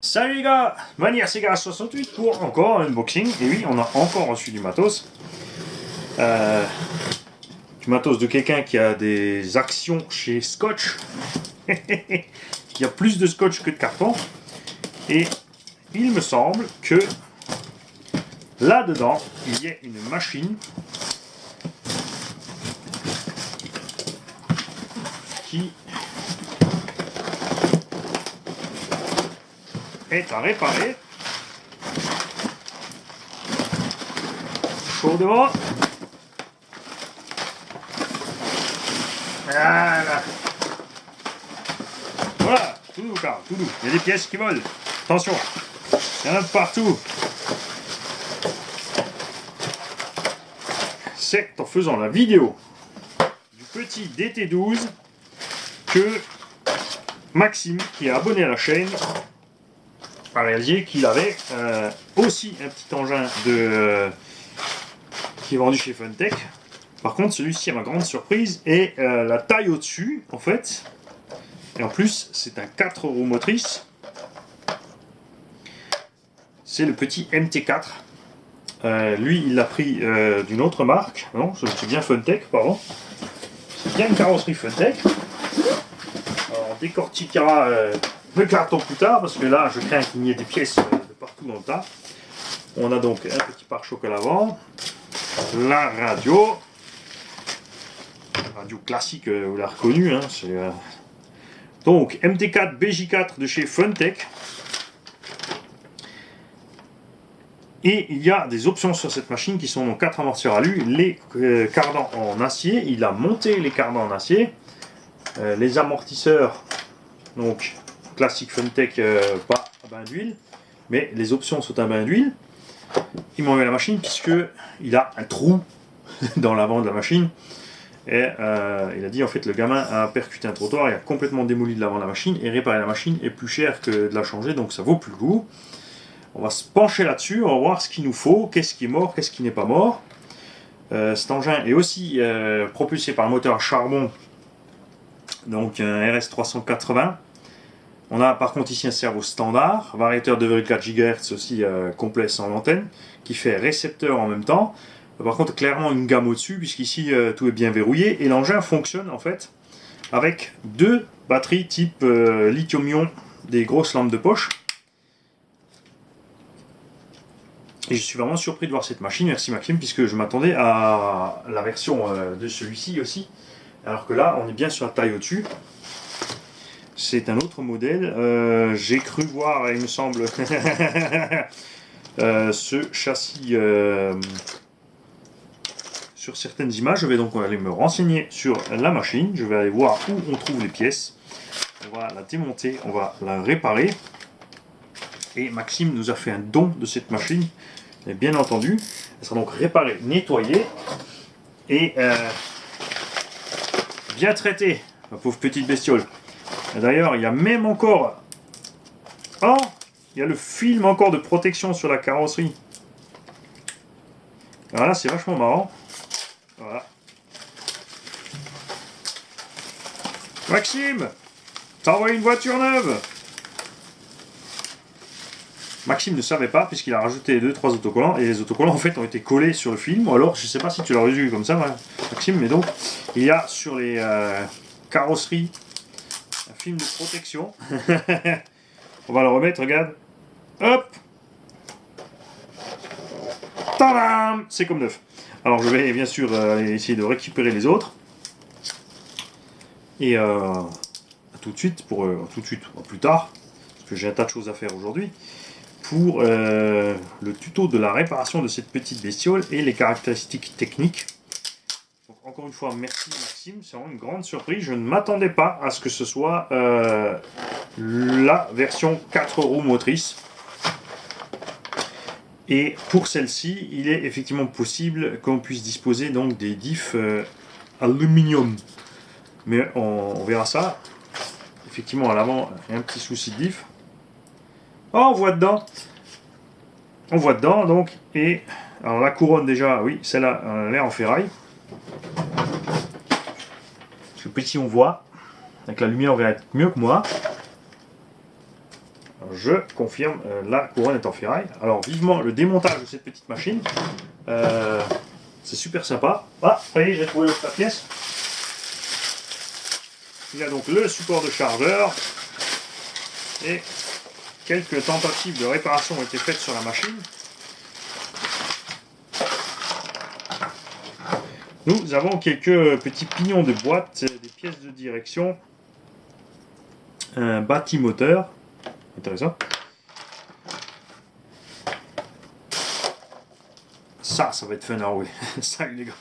Salut les gars, Manière Sega 68 pour encore un unboxing. Et oui, on a encore reçu du matos. Du matos de quelqu'un qui a des actions chez Scotch. Il y a plus de scotch que de carton. Et il me semble que là-dedans, il y a une machine qui est à réparer chaudement. Voilà. Voilà, tout doux, Carl, tout doux. Il y a des pièces qui volent. Attention, il y en a de partout. C'est en faisant la vidéo du petit DT12 que Maxime, qui est abonné à la chaîne, a réalisé qu'il avait aussi un petit engin qui est vendu chez Funtech. Par contre, celui-ci, à ma grande surprise, est la taille au-dessus, en fait. Et en plus, c'est un 4 roues motrices. C'est le petit MT4. Lui, il l'a pris d'une autre marque. Non, c'est bien Funtech, pardon. C'est bien une carrosserie Funtech. Alors, on décortiquera le carton plus tard, parce que là, je crains qu'il y ait des pièces de partout dans le tas. On a donc un petit pare-choc à l'avant. La radio. Radio classique, vous l'avez reconnu. Hein, donc, MT4 BJ4 de chez Funtech. Et il y a des options sur cette machine qui sont donc 4 amortisseurs alu, les cardans en acier. Il a monté les cardans en acier. Les amortisseurs, donc classique Funtech, pas à bain d'huile, mais les options sont à bain d'huile. Il m'a enlevé la machine puisque il a un trou dans l'avant de la machine. Et il a dit en fait le gamin a percuté un trottoir, il a complètement démoli de l'avant de la machine, et réparer la machine est plus cher que de la changer, donc ça vaut plus le coup. On va se pencher là-dessus, on va voir ce qu'il nous faut, qu'est-ce qui est mort, qu'est-ce qui n'est pas mort. Cet engin est aussi propulsé par un moteur à charbon, donc un RS380. On a par contre ici un servo standard, variateur de 2,4 GHz aussi complet sans antenne, qui fait récepteur en même temps. Par contre clairement une gamme au-dessus, puisqu'ici tout est bien verrouillé, et l'engin fonctionne en fait avec deux batteries type lithium-ion, des grosses lampes de poche. Et je suis vraiment surpris de voir cette machine, merci Maxime, puisque je m'attendais à la version de celui-ci aussi, alors que là on est bien sur la taille au-dessus. C'est un autre modèle, j'ai cru voir, il me semble, ce châssis sur certaines images. Je vais donc aller me renseigner sur la machine, je vais aller voir où on trouve les pièces, on va la démonter, on va la réparer. Et Maxime nous a fait un don de cette machine, et bien entendu, elle sera donc réparée, nettoyée et bien traitée, ma pauvre petite bestiole. D'ailleurs, il y a même encore, oh, il y a le film encore de protection sur la carrosserie. Voilà, c'est vachement marrant. Voilà. Maxime, t'as envoyé une voiture neuve. Maxime ne savait pas, puisqu'il a rajouté 2-3 autocollants, et les autocollants en fait ont été collés sur le film, ou alors je sais pas si tu l'as vu comme ça, Maxime, mais donc il y a sur les carrosseries un film de protection. On va le remettre, regarde. Hop, tadam, c'est comme neuf. Alors je vais bien sûr essayer de récupérer les autres. Et à tout de suite, plus tard, parce que j'ai un tas de choses à faire aujourd'hui, pour le tuto de la réparation de cette petite bestiole et les caractéristiques techniques. Donc, encore une fois, merci Maxime, c'est vraiment une grande surprise. Je ne m'attendais pas à ce que ce soit la version 4 roues motrices. Et pour celle-ci, il est effectivement possible qu'on puisse disposer donc des diffs aluminium. Mais on verra ça. Effectivement, à l'avant, il y a un petit souci de diff. Oh, on voit dedans. On voit dedans, donc. Et alors la couronne, déjà, oui, celle-là, elle est en ferraille. Parce que petit, on voit. Avec la lumière, on verra mieux que moi. Alors, je confirme, la couronne est en ferraille. Alors vivement le démontage de cette petite machine. C'est super sympa. Ah, vous voyez, j'ai trouvé la pièce. Il y a donc le support de chargeur et quelques tentatives de réparation ont été faites sur la machine. Nous avons quelques petits pignons de boîte, des pièces de direction, un bâtimoteur, intéressant. Ça va être fun à rouler. Salut les gars.